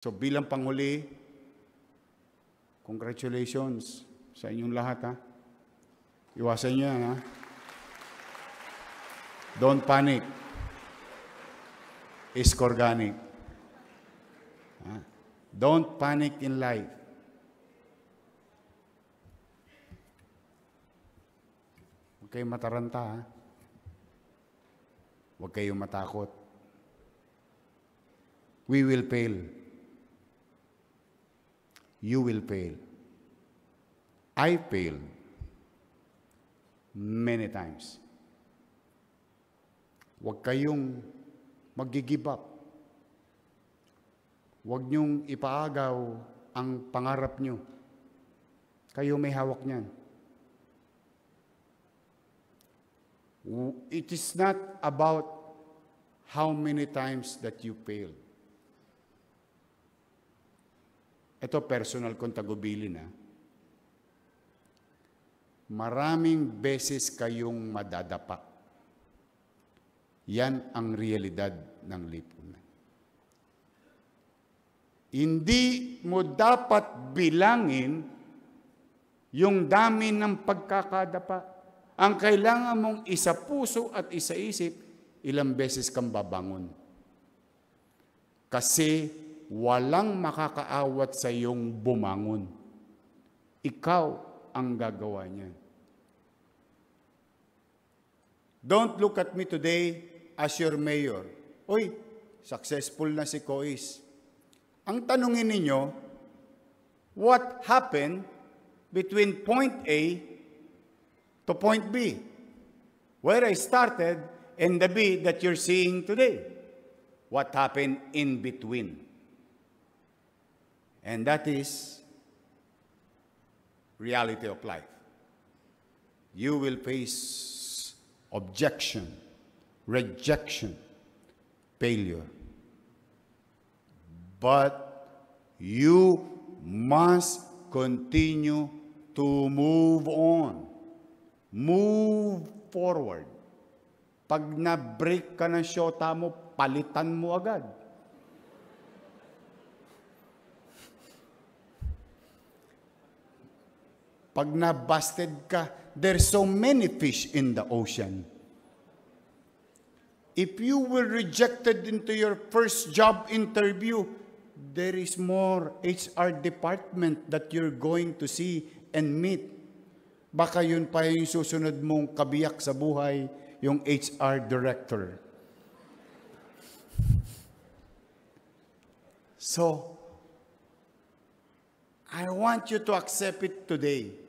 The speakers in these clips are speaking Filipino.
So bilang panghuli, congratulations sa inyong lahat, ha? Iwasan niyo yan, ha? Don't panic. It's organic. Don't panic in life. Huwag kayong mataranta, ha? Huwag kayong matakot. We will fail. You will fail. I failed many times. Huwag kayong mag-give up. Huwag niyong ipaagaw ang pangarap niyo. Kayo may hawak niyan. It is not about how many times that you failed. Ito personal kong tagubilin, ha. Maraming beses kayong madadapa. Yan ang realidad ng lipunan. Hindi mo dapat bilangin yung dami ng pagkakadapa. Ang kailangan mong isa puso at isa isip, ilang beses kang babangon. Kasi walang makakaawat sa iyong bumangon. Ikaw ang gagawa niyan. Don't look at me today as your mayor. Uy, successful na si Cois. Ang tanungin ninyo, what happened between point A to point B? Where I started and the B that you're seeing today. What happened in between? And that is reality of life. You will face objection, rejection, failure. But you must continue to move on. Move forward. Pag na-break ka ng shota mo, palitan mo agad. Pag na-busted ka, there's so many fish in the ocean. If you were rejected into your first job interview, there is more HR department that you're going to see and meet. Baka yun pa yung susunod mong kabiyak sa buhay, yung HR director. So, I want you to accept it today.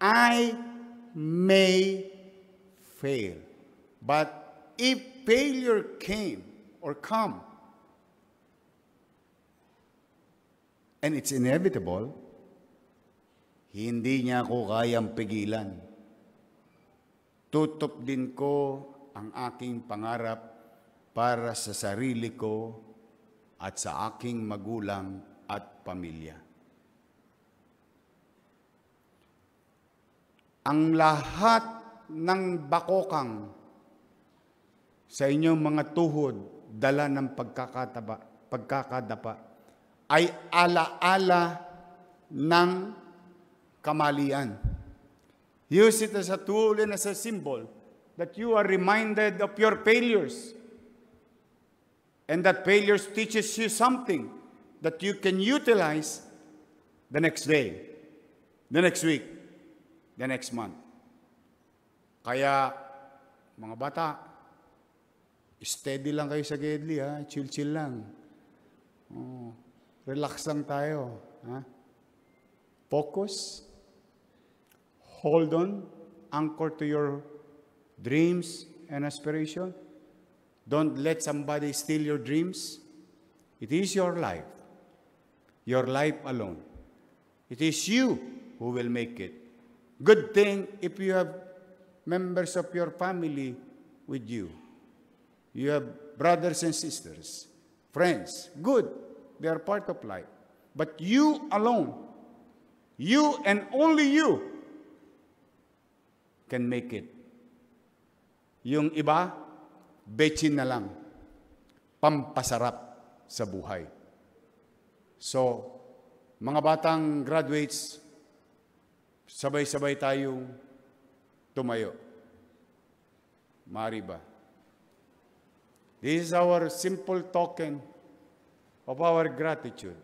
I may fail, but if failure came or come, and it's inevitable, hindi niya ako kayang pigilan. Tutup din ko ang aking pangarap para sa sarili ko at sa aking magulang at pamilya. Ang lahat ng bakokang sa inyong mga tuhod, dala ng pagkakadapa, ay alaala ng kamalian. Use it as a tool and as a symbol that you are reminded of your failures. And that failures teaches you something that you can utilize the next day, the next week, the next month. Kaya, mga bata, steady lang kayo sa Gedli, ha? Chill-chill lang. Oh, relax lang tayo. Ha? Focus. Hold on. Anchor to your dreams and aspiration. Don't let somebody steal your dreams. It is your life. Your life alone. It is you who will make it. Good thing if you have members of your family with you. You have brothers and sisters, friends. Good. They are part of life. But you alone, you and only you can make it. Yung iba, betchin na lang. Pampasarap sa buhay. So, mga batang graduates, sabay-sabay tayong tumayo. Maaari ba? This is our simple token of our gratitude.